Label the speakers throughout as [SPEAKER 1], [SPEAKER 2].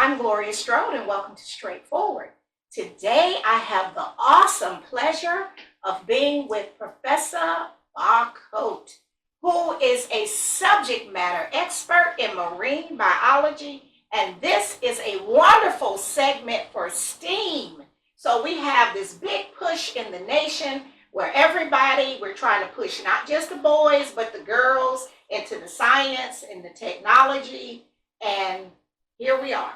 [SPEAKER 1] I'm Gloria Strode, and welcome to Straightforward. Today, I have the awesome pleasure of being with Professor Bacoat, who is a subject matter expert in marine biology, and this is a wonderful segment for STEAM. So we have this big push in the nation where we're trying to push not just the boys, but the girls into the science and the technology, and here we are.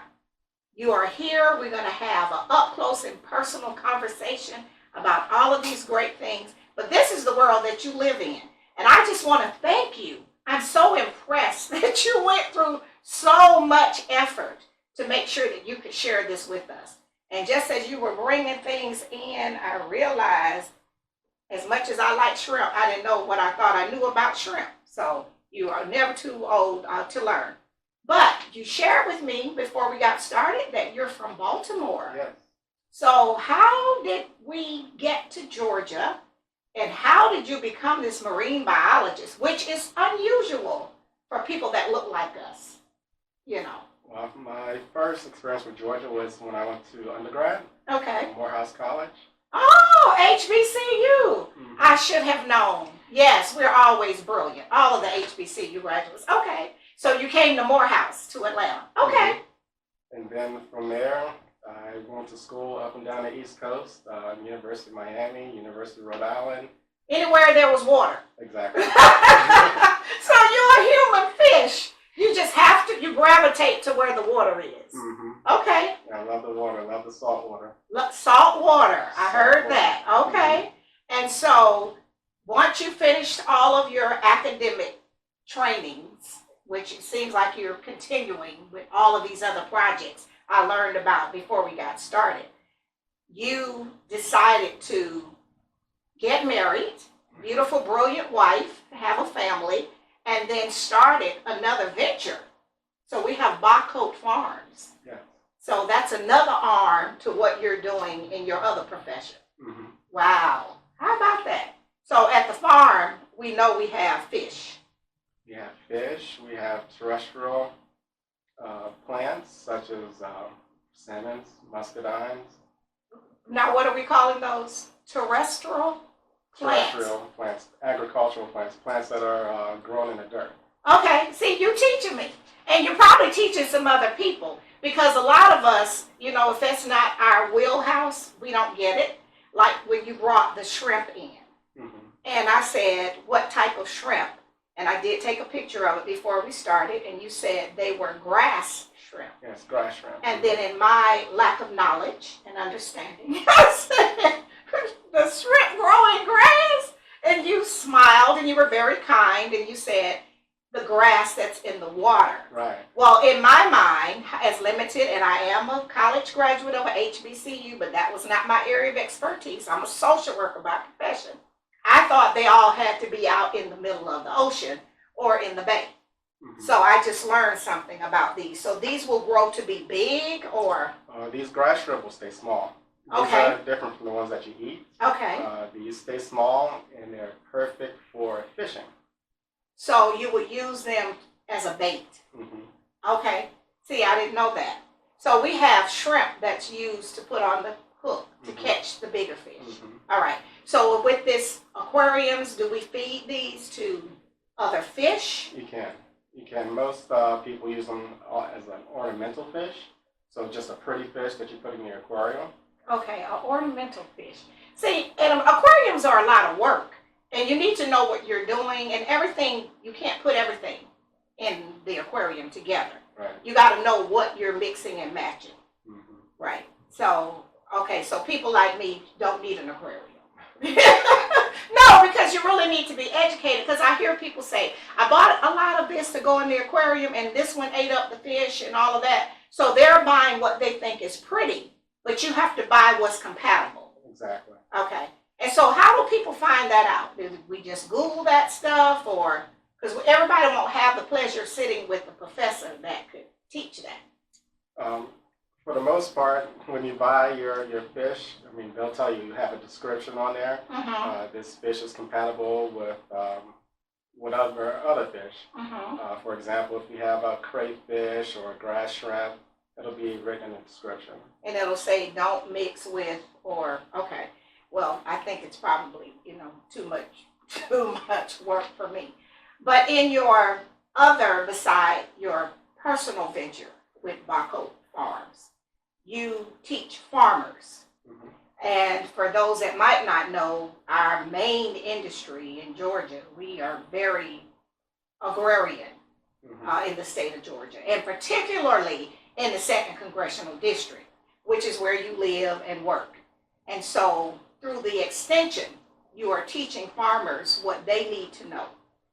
[SPEAKER 1] You are here. We're going to have an up-close and personal conversation about all of these great things. But this is the world that you live in. And I just want to thank you. I'm so impressed that you went through so much effort to make sure that you could share this with us. And just as you were bringing things in, I realized as much as I like shrimp, I didn't know what I thought I knew about shrimp. So you are never too old to learn. But you shared with me before we got started that you're from Baltimore.
[SPEAKER 2] Yes.
[SPEAKER 1] So how did we get to Georgia, and how did you become this marine biologist, which is unusual for people that look like us, you know?
[SPEAKER 2] Well, my first experience with Georgia was when I went to undergrad
[SPEAKER 1] Okay.
[SPEAKER 2] at Morehouse College.
[SPEAKER 1] Oh, HBCU.
[SPEAKER 2] Mm-hmm.
[SPEAKER 1] I should have known. Yes, we're always brilliant. All of the HBCU graduates. Okay. So you came to Morehouse, to Atlanta. Okay.
[SPEAKER 2] Mm-hmm. And then from there, I went to school up and down the East Coast, University of Miami, University of Rhode Island.
[SPEAKER 1] Anywhere there was water.
[SPEAKER 2] Exactly.
[SPEAKER 1] So you're a human fish. You just have to, you gravitate to where the water is.
[SPEAKER 2] Mm-hmm.
[SPEAKER 1] Okay.
[SPEAKER 2] I love the water, love the salt water.
[SPEAKER 1] Salt water. I heard
[SPEAKER 2] Water.
[SPEAKER 1] that. Okay. Mm-hmm. And so once you finished all of your academic trainings, which it seems like you're continuing with all of these other projects I learned about before we got started, you decided to get married, beautiful, brilliant wife, have a family, and then started another venture. So we have Bacoat Farms.
[SPEAKER 2] Yeah.
[SPEAKER 1] So that's another arm to what you're doing in your other profession.
[SPEAKER 2] Mm-hmm.
[SPEAKER 1] Wow. How about that? So at the farm, we know we have fish.
[SPEAKER 2] We have fish, we have terrestrial plants such as salmons, muscadines.
[SPEAKER 1] Now, what are we calling those? Terrestrial plants?
[SPEAKER 2] Terrestrial plants, agricultural plants, plants that are grown in the dirt.
[SPEAKER 1] Okay, see, you're teaching me. And you're probably teaching some other people. Because a lot of us, you know, if that's not our wheelhouse, we don't get it. Like when you brought the shrimp in.
[SPEAKER 2] Mm-hmm.
[SPEAKER 1] And I said, what type of shrimp? And I did take a picture of it before we started, and you said they were grass shrimp.
[SPEAKER 2] Yes, grass shrimp.
[SPEAKER 1] And then in my lack of knowledge and understanding, I said, the shrimp growing grass? And you smiled, and you were very kind, and you said, the grass that's in the water.
[SPEAKER 2] Right.
[SPEAKER 1] Well, in my mind, as limited, and I am a college graduate of a HBCU, but that was not my area of expertise. I'm a social worker by profession. I thought they all had to be out in the middle of the ocean or in the bay. Mm-hmm. So I just learned something about these. So these will grow to be big, or?
[SPEAKER 2] These grass shrimp will stay small. These
[SPEAKER 1] Okay.
[SPEAKER 2] are different from the ones that you eat.
[SPEAKER 1] Okay.
[SPEAKER 2] These stay small and they're perfect for fishing.
[SPEAKER 1] So you would use them as a bait.
[SPEAKER 2] Mm-hmm.
[SPEAKER 1] Okay. See, I didn't know that. So we have shrimp that's used to put on the hook to
[SPEAKER 2] Mm-hmm.
[SPEAKER 1] catch the bigger fish.
[SPEAKER 2] Mm-hmm.
[SPEAKER 1] All right. So with this aquariums, do we feed these to other fish?
[SPEAKER 2] You can. You can. Most people use them as an ornamental fish. So just a pretty fish that you put in your aquarium.
[SPEAKER 1] Okay, an ornamental fish. See, and aquariums are a lot of work. And you need to know what you're doing, and everything, you can't put everything in the aquarium together.
[SPEAKER 2] Right.
[SPEAKER 1] You got to know what you're mixing and matching.
[SPEAKER 2] Mm-hmm.
[SPEAKER 1] Right. So, okay, so people like me don't need an aquarium. No, because you really need to be educated, because I hear people say, I bought a lot of this to go in the aquarium, and this one ate up the fish and all of that. So they're buying what they think is pretty, but you have to buy what's compatible.
[SPEAKER 2] Exactly.
[SPEAKER 1] Okay. And so how do people find that out? Do we just Google that stuff, or because everybody won't have the pleasure of sitting with a professor that could teach that?
[SPEAKER 2] For the most part, when you buy your fish, I mean, they'll tell you have a description on there.
[SPEAKER 1] Mm-hmm.
[SPEAKER 2] This fish is compatible with other fish.
[SPEAKER 1] Mm-hmm.
[SPEAKER 2] For example, if you have a crayfish or a grass shrimp, It'll be written in the description.
[SPEAKER 1] And it'll say don't mix with, or, okay. Well, I think it's probably, too much work for me. But in your beside your personal venture with Bacoat Farms, you teach farmers.
[SPEAKER 2] Mhm.
[SPEAKER 1] And for those that might not know, our main industry in Georgia, we are very agrarian in the state of Georgia, and particularly in the 2nd Congressional District, which is where you live and work. And so through the extension, you are teaching farmers what they need to know.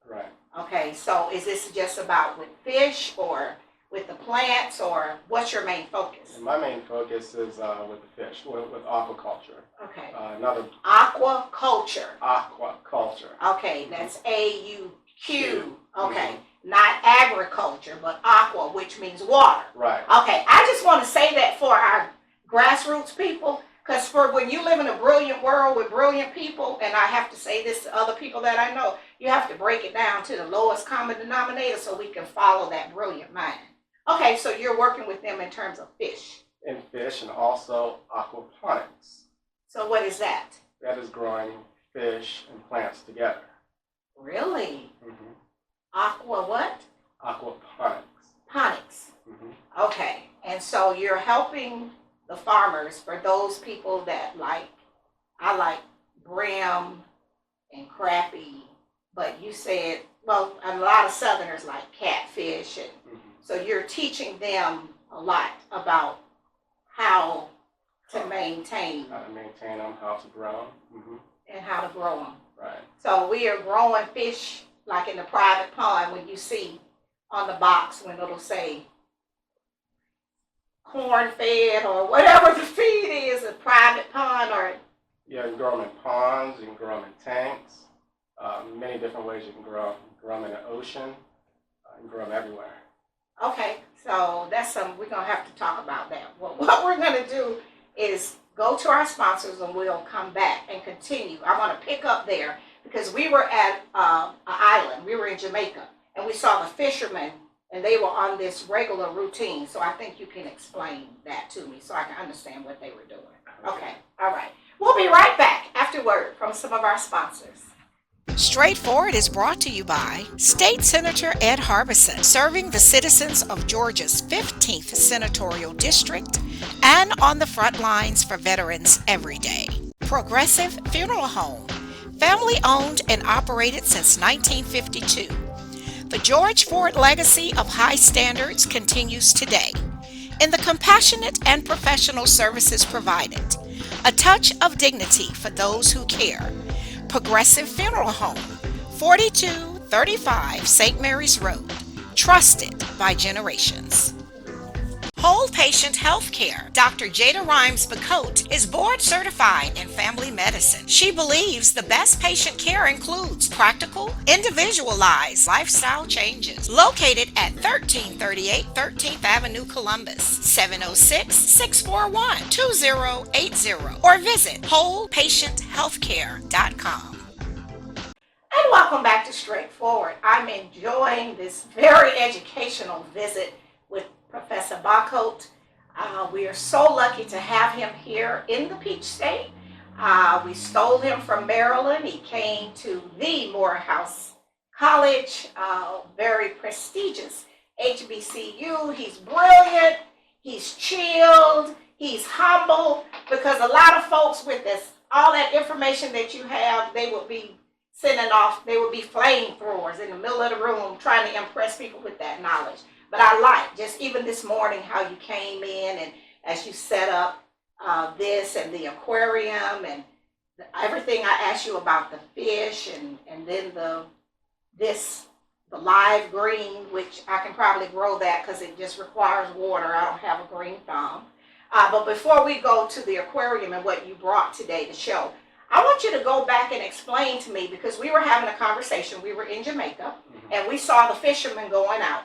[SPEAKER 2] Right.
[SPEAKER 1] Okay, so is this just about with fish or with the plants, or what's your main focus?
[SPEAKER 2] And my main focus is with the fish, with aquaculture.
[SPEAKER 1] Okay.
[SPEAKER 2] Aquaculture.
[SPEAKER 1] Okay, that's AUQ. Okay, not agriculture, but aqua, which means water.
[SPEAKER 2] Right.
[SPEAKER 1] Okay, I just want to say that for our grassroots people, because for when you live in a brilliant world with brilliant people, and I have to say this to other people that I know, you have to break it down to the lowest common denominator so we can follow that brilliant mind. Okay, so you're working with them in terms of fish.
[SPEAKER 2] And fish, and also aquaponics.
[SPEAKER 1] So what is that?
[SPEAKER 2] That is growing fish and plants together.
[SPEAKER 1] Really?
[SPEAKER 2] Mm-hmm.
[SPEAKER 1] Aqua what?
[SPEAKER 2] Aquaponics.
[SPEAKER 1] Ponics.
[SPEAKER 2] Mm-hmm.
[SPEAKER 1] Okay, and so you're helping the farmers, for those people that I like brim and crappie, but you said, well, a lot of Southerners like catfish, and so you're teaching them a lot about how to maintain
[SPEAKER 2] How to maintain them, how to grow them.
[SPEAKER 1] and how to grow them.
[SPEAKER 2] Right.
[SPEAKER 1] So we are growing fish like in the private pond, when you see on the box when it'll say corn fed or whatever the feed is, a private pond, or
[SPEAKER 2] Yeah, you can grow them in ponds, you can grow them in tanks. Many different ways you can grow them. You can grow them in the ocean. You can grow them everywhere.
[SPEAKER 1] okay, so that's something we're gonna have to talk about that. Well, what we're gonna do is go to our sponsors and we'll come back and continue. I want to pick up there because we were at an island. We were in Jamaica and we saw the fishermen and they were on this regular routine. So I think you can explain that to me so I can understand what they were doing. Okay, all right. We'll be right back after word from some of our sponsors. Straightforward is brought to you by State Senator Ed Harbison, serving the citizens of Georgia's 15th Senatorial District and on the front lines for veterans every day. Progressive Funeral Home, family owned and operated since 1952. The George Ford legacy of high standards continues today in the compassionate and professional services provided. A touch of dignity for those who care. Progressive Funeral Home, 4235 St. Mary's Road, trusted by generations. Whole Patient Healthcare. Dr. Jada Rhymes Bacoat is board certified in family medicine. She believes the best patient care includes practical, individualized lifestyle changes. Located at 1338 13th Avenue, Columbus, 706-641-2080, or visit wholepatienthealthcare.com. And welcome back to Straightforward. I'm enjoying this very educational visit with Professor Bacoat. We are so lucky to have him here in the Peach State. We stole him from Maryland. He came to the Morehouse College, very prestigious HBCU. He's brilliant, he's chilled, he's humble, because a lot of folks with this, all that information that you have, they would be sending off, they would be flamethrowers in the middle of the room trying to impress people with that knowledge. But I like, just even this morning, how you came in and as you set up this and the aquarium and everything I asked you about the fish and then the live green, which I can probably grow that because it just requires water. I don't have a green thumb. But before we go to the aquarium and what you brought today to show, I want you to go back and explain to me, because we were having a conversation. We were in Jamaica and we saw the fishermen going out.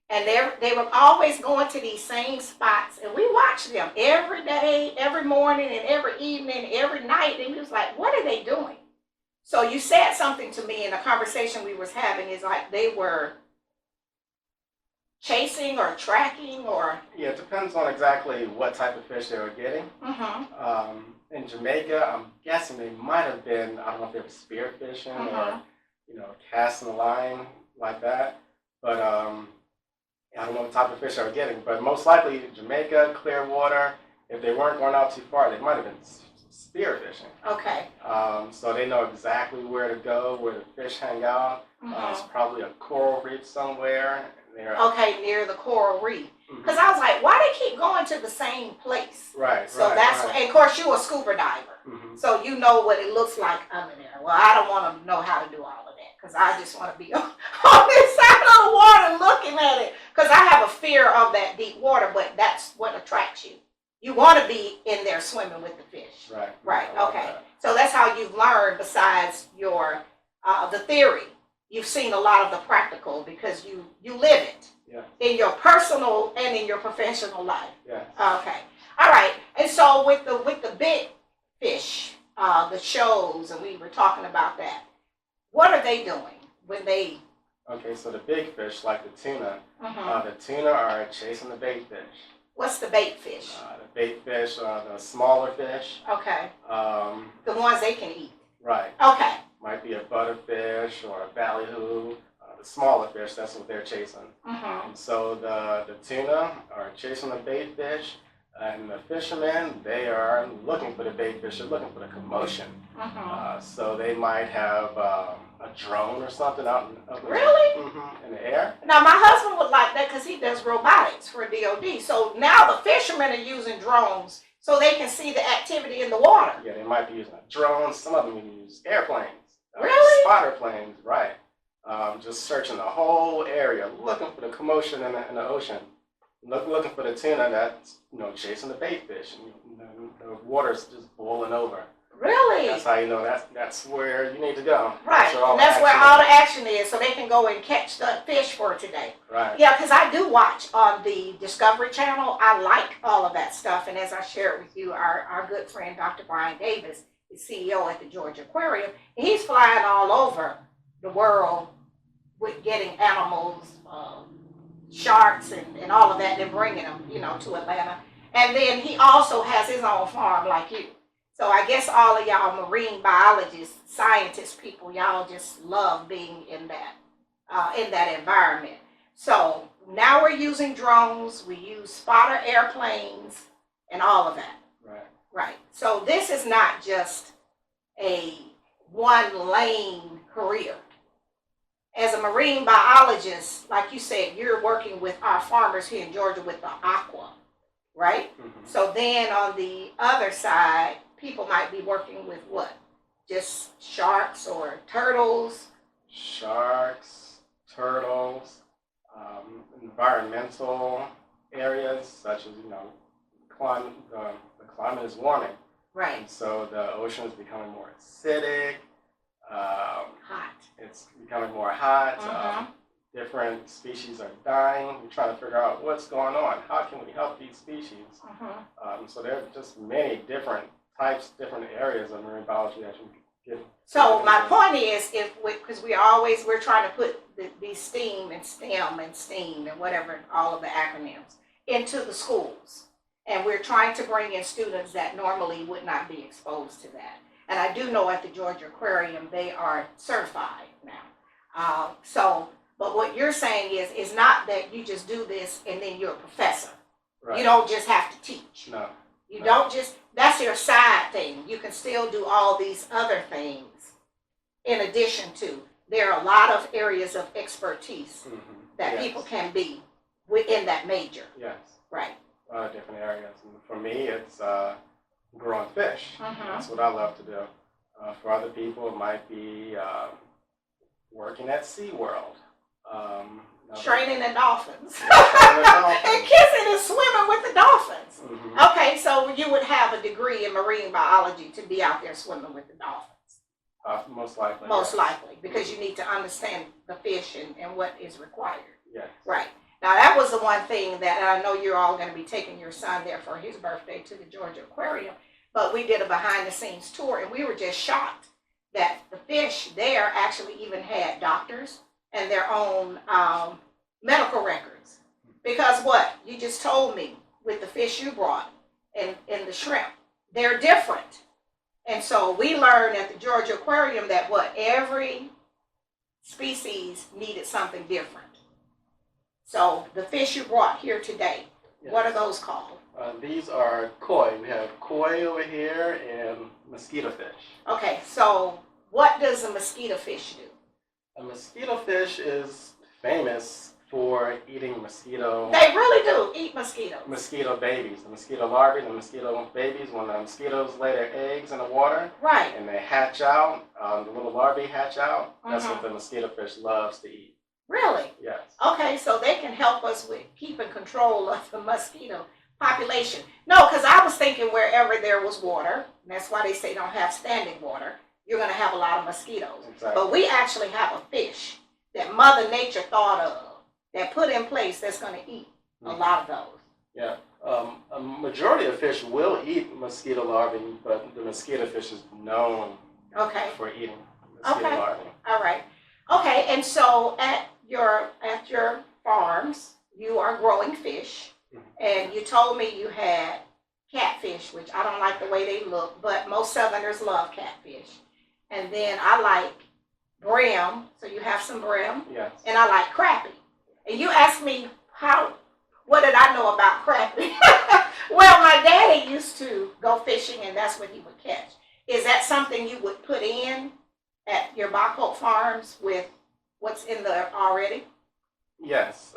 [SPEAKER 1] And they were always going to these same spots, and we watched them every day, every morning, and every evening, every night. And we was like, what are they doing? So you said something to me in a conversation we was having, is like they were chasing or tracking or?
[SPEAKER 2] Yeah, it depends on exactly what type of fish they were getting. In Jamaica, I'm guessing they might have been, I don't know if they were spear fishing or, casting a line like that. But I don't know what type of fish they were getting. But most likely Jamaica, clear water. If they weren't going out too far, they might have been spear fishing.
[SPEAKER 1] Okay.
[SPEAKER 2] So they know exactly where to go, where the fish hang out. It's probably a coral reef somewhere.
[SPEAKER 1] Okay, near the coral reef. Because I was like, why they keep going to the same place?
[SPEAKER 2] Right.
[SPEAKER 1] So that's, and of course, you're a scuba diver. So you know what it looks like under there. Well, I don't want to know how to do all of that because I just want to be on this side of the water looking at it because I have a fear of that deep water, but that's what attracts you. You want to be in there swimming with the fish.
[SPEAKER 2] Right.
[SPEAKER 1] Right. Okay. So that's how you've learned besides your the theory. You've seen a lot of the practical because you live it in your personal and in your professional life.
[SPEAKER 2] Yeah.
[SPEAKER 1] Okay. All right. And so with the big fish, the shows, and we were talking about that. What are they doing when they?
[SPEAKER 2] Okay, so the big fish, like the tuna, the tuna are chasing the bait fish.
[SPEAKER 1] What's the bait fish?
[SPEAKER 2] The bait fish are the smaller fish.
[SPEAKER 1] Okay. The ones they can eat.
[SPEAKER 2] Right.
[SPEAKER 1] Okay.
[SPEAKER 2] Might be a butterfish or a ballyhoo. The smaller fish, that's what they're chasing. So the tuna are chasing the bait fish, and the fishermen, they are looking for the bait fish. They're looking for the commotion. So they might have a drone or something out in the air.
[SPEAKER 1] Now my husband would like that because he does robotics for DOD. So now the fishermen are using drones so they can see the activity in the water.
[SPEAKER 2] Yeah, they might be using a drone. Some of them use airplanes.
[SPEAKER 1] Really?
[SPEAKER 2] Spotter planes, right. Just searching the whole area, looking for the commotion in the ocean. Looking for the tuna that's, chasing the bait fish. And, the water's just boiling over.
[SPEAKER 1] Really?
[SPEAKER 2] That's how you know that's where you need to go.
[SPEAKER 1] Right, and that's where all the action is, so they can go and catch the fish for today.
[SPEAKER 2] Right.
[SPEAKER 1] Yeah, because I do watch on the Discovery Channel. I like all of that stuff, and as I shared with you, our good friend Dr. Brian Davis is CEO at the Georgia Aquarium, and he's flying all over the world with getting animals, sharks and all of that, and bringing them, to Atlanta. And then he also has his own farm like you. So I guess all of y'all marine biologists, scientists, people, y'all just love being in that environment. So now we're using drones, we use spotter airplanes, and all of that.
[SPEAKER 2] Right.
[SPEAKER 1] Right. So this is not just a one lane career. As a marine biologist, like you said, you're working with our farmers here in Georgia with the aqua, right? So then on the other side, people might be working with what? Just sharks or turtles?
[SPEAKER 2] Sharks, turtles, environmental areas such as, the climate is warming.
[SPEAKER 1] Right.
[SPEAKER 2] And so the ocean is becoming more acidic.
[SPEAKER 1] Hot.
[SPEAKER 2] It's becoming more hot. Different species are dying. We're trying to figure out what's going on. How can we help these species? So there are just many different types, different areas of marine biology that you can get.
[SPEAKER 1] So my point is, because we're trying to put these STEAM and STEM and STEAM and whatever, all of the acronyms, into the schools. And we're trying to bring in students that normally would not be exposed to that. And I do know at the Georgia Aquarium, they are certified now. But what you're saying is not that you just do this and then you're a professor. Right. You don't just have to teach.
[SPEAKER 2] No.
[SPEAKER 1] You don't just, that's your side thing. You can still do all these other things in addition to. There are a lot of areas of expertise that people can be within that major.
[SPEAKER 2] Yes.
[SPEAKER 1] Right.
[SPEAKER 2] A lot of different areas. And for me, it's growing fish. That's what I love to do. For other people, it might be working at SeaWorld.
[SPEAKER 1] Training the dolphins. And kissing and swimming with the dolphins. Okay, so you would have a degree in marine biology to be out there swimming with the dolphins.
[SPEAKER 2] Most likely.
[SPEAKER 1] Most likely, because you need to understand the fish and what is required.
[SPEAKER 2] Yes.
[SPEAKER 1] Right. Now, that was the one thing that I know you're all going to be taking your son there for his birthday to the Georgia Aquarium, but we did a behind-the-scenes tour, and we were just shocked that the fish there actually even had doctors and their own medical records. Because what? You just told me with the fish you brought and the shrimp, they're different. And so we learned at the Georgia Aquarium that what? Every species needed something different. So the fish you brought here today,
[SPEAKER 2] Yes.
[SPEAKER 1] what are those called?
[SPEAKER 2] These are koi. We have koi over here and mosquito fish.
[SPEAKER 1] Okay, so what does a mosquito fish do?
[SPEAKER 2] A mosquito fish is famous for eating
[SPEAKER 1] They really do eat mosquitoes.
[SPEAKER 2] mosquito babies, the mosquito larvae, the mosquito babies. When the mosquitoes lay their eggs in the water
[SPEAKER 1] Right.
[SPEAKER 2] and they hatch out, the little larvae hatch out. That's what the mosquito fish loves to eat.
[SPEAKER 1] Really?
[SPEAKER 2] Yes.
[SPEAKER 1] Okay, so they can help us with keeping control of the mosquito population. No, because I was thinking wherever there was water, and that's why they say don't have standing water, you're going to have a lot of mosquitoes.
[SPEAKER 2] Exactly.
[SPEAKER 1] But we actually have a fish that Mother Nature thought of, that put in place, that's going to eat a lot of those.
[SPEAKER 2] Yeah. A majority of fish will eat mosquito larvae, but the mosquito fish is known
[SPEAKER 1] Okay.
[SPEAKER 2] for eating mosquito larvae.
[SPEAKER 1] All right. Okay, and so at your farms, you are growing fish, and you told me you had catfish, which I don't like the way they look, but most Southerners love catfish. And then I like brim, so you have some brim.
[SPEAKER 2] Yes.
[SPEAKER 1] And I like crappie. And you asked me what did I know about crappie? Well, my daddy used to go fishing, and that's what he would catch. Is that something you would put in at your Bacoat farms with what's in there already?
[SPEAKER 2] Yes.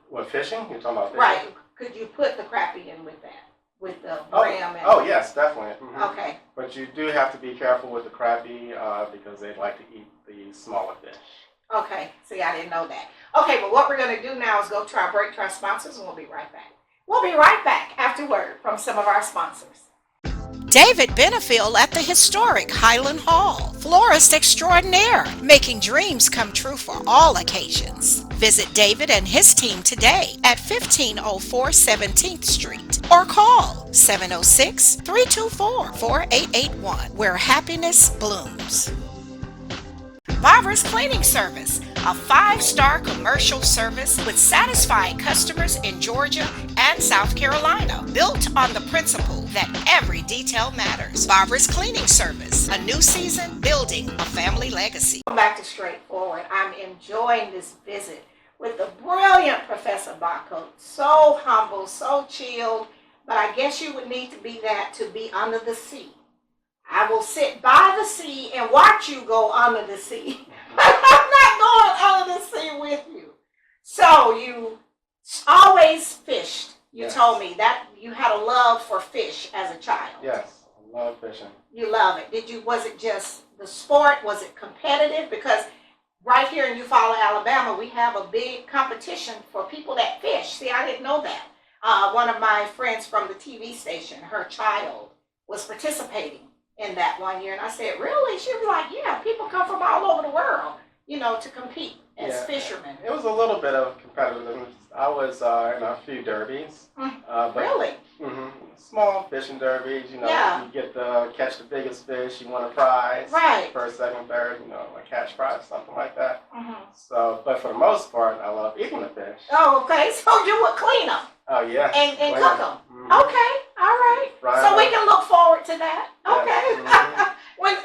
[SPEAKER 2] What, fishing? You're talking about fishing?
[SPEAKER 1] Right. Could you put the crappie in with that? With the brim?
[SPEAKER 2] Oh, yes, definitely.
[SPEAKER 1] Okay.
[SPEAKER 2] But you do have to be careful with the crappie because they like to eat the smaller fish.
[SPEAKER 1] Okay. See, I didn't know that. Okay, but what we're going to do now is go to our break to our sponsors, and we'll be right back. We'll be right back after word from some of our sponsors. David Benefield at the historic Highland Hall, florist extraordinaire, making dreams come true for all occasions. Visit David and his team today at 1504 17th Street or call 706-324-4881, where happiness blooms. Barbara's Cleaning Service, a 5-star commercial service with satisfied customers in Georgia and South Carolina, built on the principle that every detail matters. Barbara's Cleaning Service, a new season building a family legacy. Back to Straightforward. I'm enjoying this visit with the brilliant Professor Bacoat. So humble, so chilled, but I guess you would need to be that to be under the sea. I will sit by the sea and watch you go under the sea. I'm not going under the sea with you. So you always fished. You told me that you had a love for fish as a child.
[SPEAKER 2] Yes, I love fishing.
[SPEAKER 1] You love it. Was it just the sport? Was it competitive? Because right here in Eufaula, Alabama, we have a big competition for people that fish. See, I didn't know that. One of my friends from the TV station, her child was participating in that one year, and I said, really? She was like, yeah, people come from all over the world, to compete as fishermen.
[SPEAKER 2] It was a little bit of competitiveness. I was in a few derbies.
[SPEAKER 1] Really?
[SPEAKER 2] Small fishing derbies, you get to catch the biggest fish, you win a prize.
[SPEAKER 1] Right.
[SPEAKER 2] First, second, third, a cash prize, something like that. So, but for the most part, I love eating the fish.
[SPEAKER 1] Oh, okay. So you would clean them?
[SPEAKER 2] Oh, yeah.
[SPEAKER 1] And cook them? Okay. All right.
[SPEAKER 2] Right.
[SPEAKER 1] So we can look forward to that. Okay.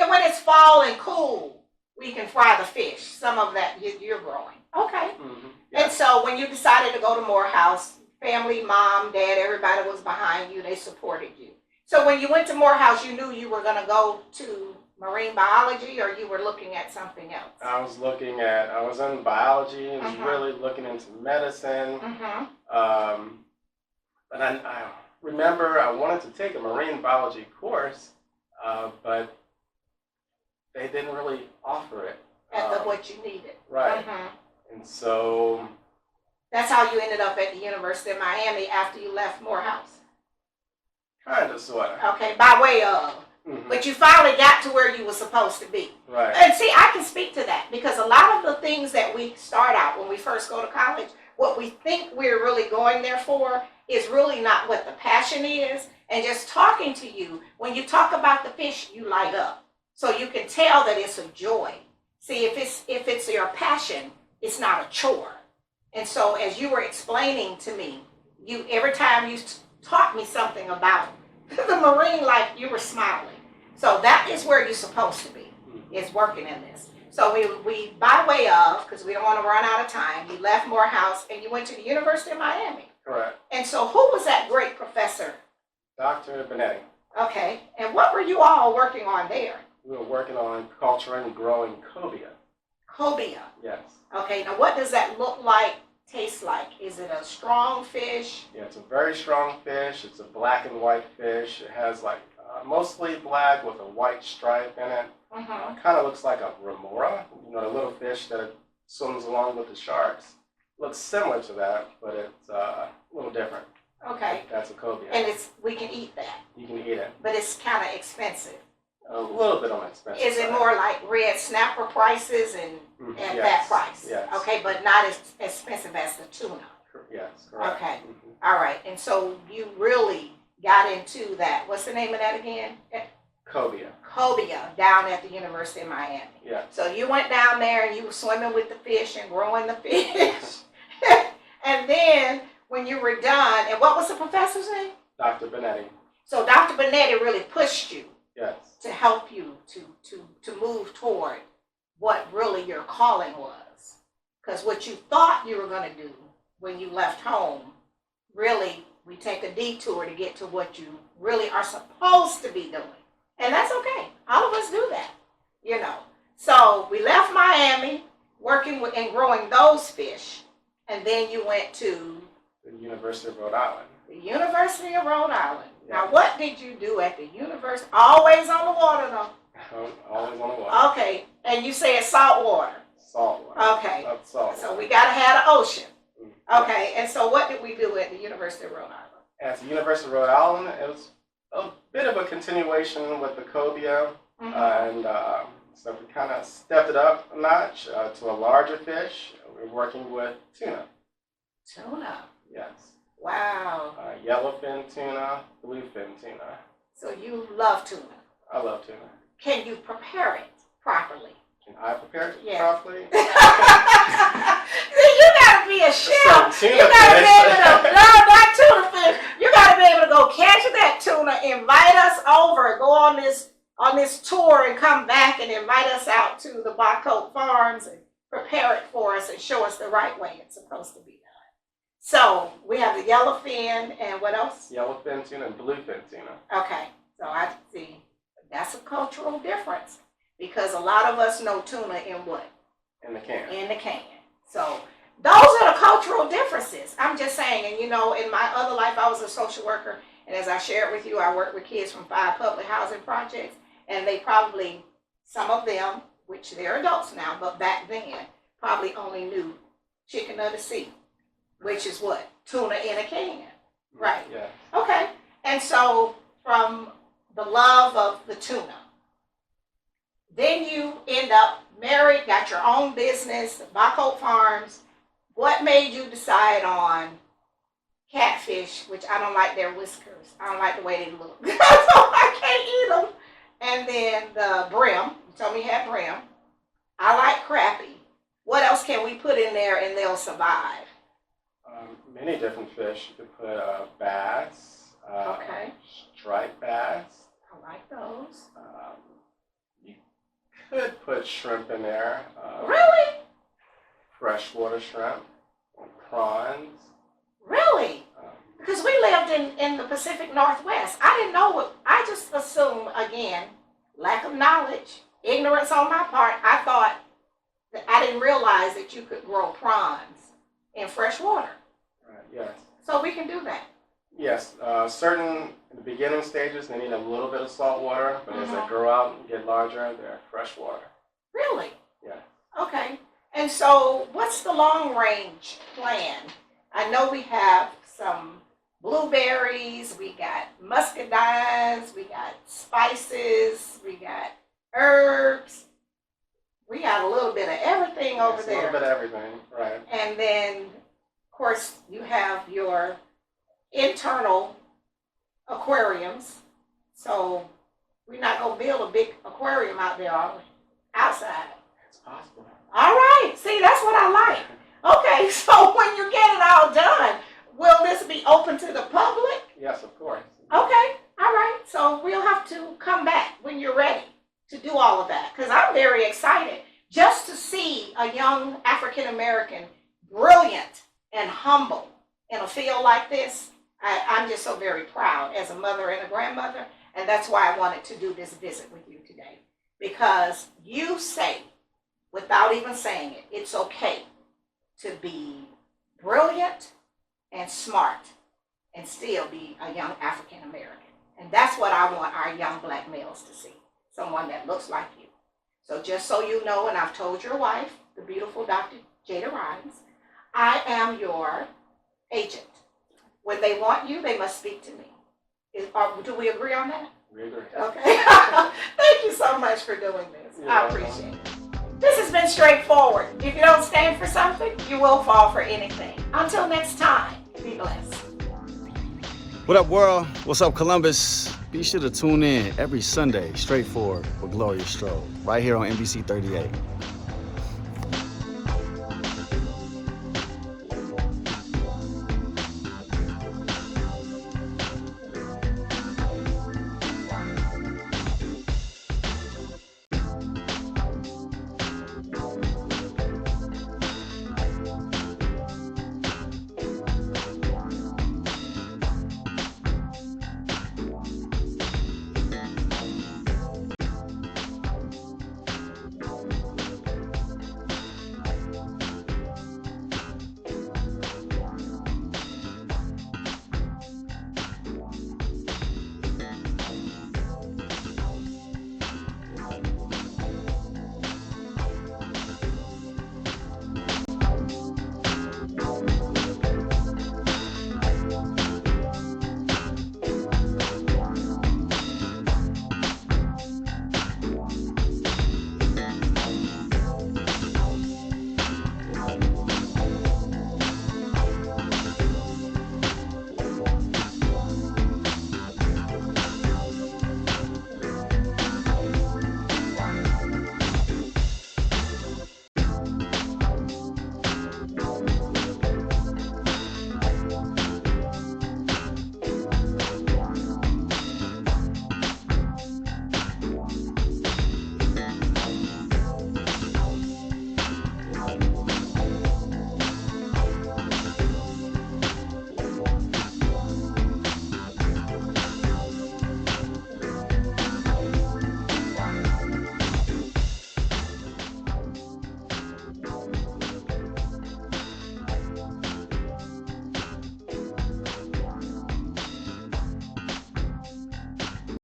[SPEAKER 1] When it's fall and cool, we can fry the fish. Some of that you're growing. Okay.
[SPEAKER 2] Yes.
[SPEAKER 1] And so when you decided to go to Morehouse, family, mom, dad, everybody was behind you. They supported you. So when you went to Morehouse, you knew you were going to go to marine biology, or you were looking at something else?
[SPEAKER 2] I was in biology. I was really looking into medicine. But I remember I wanted to take a marine biology course, but they didn't really offer it.
[SPEAKER 1] At what you needed.
[SPEAKER 2] Right. And so...
[SPEAKER 1] That's how you ended up at the University of Miami after you left Morehouse?
[SPEAKER 2] Kind of, sort of.
[SPEAKER 1] Okay, by way of. But you finally got to where you were supposed to be.
[SPEAKER 2] Right.
[SPEAKER 1] And see, I can speak to that because a lot of the things that we start out when we first go to college, what we think we're really going there for is really not what the passion is. And just talking to you, when you talk about the fish, you light up. So you can tell that it's a joy. See, if it's your passion, it's not a chore. And so as you were explaining to me, you every time you taught me something about the marine life, you were smiling. So that is where you're supposed to be, is working in this. So we by way of, because we don't want to run out of time, you left Morehouse and you went to the University of Miami.
[SPEAKER 2] Correct.
[SPEAKER 1] And so who was that great professor?
[SPEAKER 2] Dr. Benetti.
[SPEAKER 1] Okay. And what were you all working on there?
[SPEAKER 2] We were working on culturing and growing cobia.
[SPEAKER 1] Cobia.
[SPEAKER 2] Yes.
[SPEAKER 1] Okay. Now what does that look like, taste like? Is it a strong fish?
[SPEAKER 2] Yeah, it's a very strong fish. It's a black and white fish. It has like mostly black with a white stripe in it.
[SPEAKER 1] Mm-hmm.
[SPEAKER 2] Kind of looks like a remora, you know, the little fish that swims along with the sharks. Looks similar to that, but it's a little different.
[SPEAKER 1] Okay.
[SPEAKER 2] That's a cobia.
[SPEAKER 1] And we can eat that.
[SPEAKER 2] You can eat it.
[SPEAKER 1] But it's kind of expensive.
[SPEAKER 2] A little bit on the expensive
[SPEAKER 1] Is it
[SPEAKER 2] side.
[SPEAKER 1] more like red snapper prices and
[SPEAKER 2] Yes,
[SPEAKER 1] that price?
[SPEAKER 2] yes.
[SPEAKER 1] Okay, but not as expensive as the tuna.
[SPEAKER 2] Yes, correct.
[SPEAKER 1] Okay. All right. And so you really got into that. What's the name of that again?
[SPEAKER 2] Cobia.
[SPEAKER 1] Cobia, down at the University of Miami.
[SPEAKER 2] Yeah.
[SPEAKER 1] So you went down there and you were swimming with the fish and growing the fish. And then when you were done, and what was the professor's name?
[SPEAKER 2] Dr. Benetti.
[SPEAKER 1] So Dr. Benetti really pushed you
[SPEAKER 2] Yes.
[SPEAKER 1] to help you to move toward what really your calling was. Because what you thought you were going to do when you left home, really, we take a detour to get to what you really are supposed to be doing. And that's okay. All of us do that, you know. So we left Miami working with and growing those fish. And then you went to
[SPEAKER 2] The University of Rhode Island.
[SPEAKER 1] the University of Rhode Island.
[SPEAKER 2] Yeah.
[SPEAKER 1] Now, what did you do at the university? Always on the water, though.
[SPEAKER 2] Always on the water.
[SPEAKER 1] Okay. And you said salt water.
[SPEAKER 2] Salt water.
[SPEAKER 1] Okay.
[SPEAKER 2] Love salt
[SPEAKER 1] So
[SPEAKER 2] water.
[SPEAKER 1] we got to have the ocean.
[SPEAKER 2] Mm.
[SPEAKER 1] Okay. And so what did we do at the University of Rhode Island?
[SPEAKER 2] At the University of Rhode Island, it was a bit of a continuation with the cobia.
[SPEAKER 1] Mhm.
[SPEAKER 2] So we kind of stepped it up a notch to a larger fish. We're working with tuna.
[SPEAKER 1] Tuna.
[SPEAKER 2] Yes.
[SPEAKER 1] Wow.
[SPEAKER 2] Yellowfin tuna, bluefin tuna.
[SPEAKER 1] So you love tuna.
[SPEAKER 2] I love tuna.
[SPEAKER 1] Can you prepare it properly?
[SPEAKER 2] Can I prepare it
[SPEAKER 1] Yeah.
[SPEAKER 2] properly?
[SPEAKER 1] See, you gotta be a chef.
[SPEAKER 2] Some tuna
[SPEAKER 1] You gotta be
[SPEAKER 2] fish.
[SPEAKER 1] able to, no, not tuna fish. You gotta be able to go catch that tuna, invite us over, go on this tour and come back and invite us out to the Bacoat farms and prepare it for us and show us the right way it's supposed to be done. So we have the yellowfin and what else?
[SPEAKER 2] Yellowfin tuna and bluefin tuna.
[SPEAKER 1] Okay, so I see. That's a cultural difference because a lot of us know tuna in what?
[SPEAKER 2] In the can.
[SPEAKER 1] In the can. So those are the cultural differences. I'm just saying, and you know, in my other life, I was a social worker, and as I shared with you, I worked with kids from 5 public housing projects, and they probably, some of them, which they're adults now, but back then, probably only knew chicken of the sea, which is what? Tuna in a can. Right.
[SPEAKER 2] Yeah.
[SPEAKER 1] Okay. And so from the love of the tuna, then you end up married, got your own business, Bacoat Farms. What made you decide on catfish, which I don't like their whiskers. I don't like the way they look. So I can't eat them. And then the brim. You told me you had brim. I like crappie. What else can we put in there and they'll survive?
[SPEAKER 2] Many different fish. You could put bass,
[SPEAKER 1] Okay.
[SPEAKER 2] striped bass.
[SPEAKER 1] I like those.
[SPEAKER 2] You could put shrimp in there.
[SPEAKER 1] Really?
[SPEAKER 2] Freshwater shrimp, prawns.
[SPEAKER 1] Really? Because we lived in the Pacific Northwest. I didn't know what, I just assumed, again, lack of knowledge, ignorance on my part. I thought that I didn't realize that you could grow prawns in fresh water.
[SPEAKER 2] Right, yes.
[SPEAKER 1] So we can do that.
[SPEAKER 2] Yes, certain in the beginning stages they need a little bit of salt water, but as they
[SPEAKER 1] Mhm.
[SPEAKER 2] grow out and get larger, they're fresh water.
[SPEAKER 1] Really?
[SPEAKER 2] Yeah.
[SPEAKER 1] Okay. And so what's the long range plan? I know we have some blueberries, we got muscadines, we got spices, we got herbs. We got a little bit of everything over
[SPEAKER 2] Yes,
[SPEAKER 1] there.
[SPEAKER 2] A little bit of everything, right.
[SPEAKER 1] And then, of course, you have your internal aquariums. So we're not going to build a big aquarium out there, are we? Outside.
[SPEAKER 2] It's possible.
[SPEAKER 1] All right. See, that's what I like. Okay, so when you get it all done, will this be open to the public?
[SPEAKER 2] Yes, of course.
[SPEAKER 1] Okay, all right. So we'll have to come back when you're ready to do all of that, because I'm very excited just to see a young African American, brilliant and humble in a field like this. I'm just so very proud as a mother and a grandmother, and that's why I wanted to do this visit with you today, because you say, without even saying it, it's okay to be brilliant and smart and still be a young African American. And that's what I want our young black males to see, someone that looks like you. So just so you know, and I've told your wife, the beautiful Dr. Jada Rhymes, I am your agent. When they want you, they must speak to me. Do we agree on that?
[SPEAKER 2] We agree.
[SPEAKER 1] Okay. Thank you so much for doing this. I appreciate it. This has been straightforward. If you don't stand for something, you will fall for anything. Until next time, be blessed.
[SPEAKER 3] What up, world? What's up, Columbus? Be sure to tune in every Sunday, Straightforward with Gloria Strode, right here on NBC 38.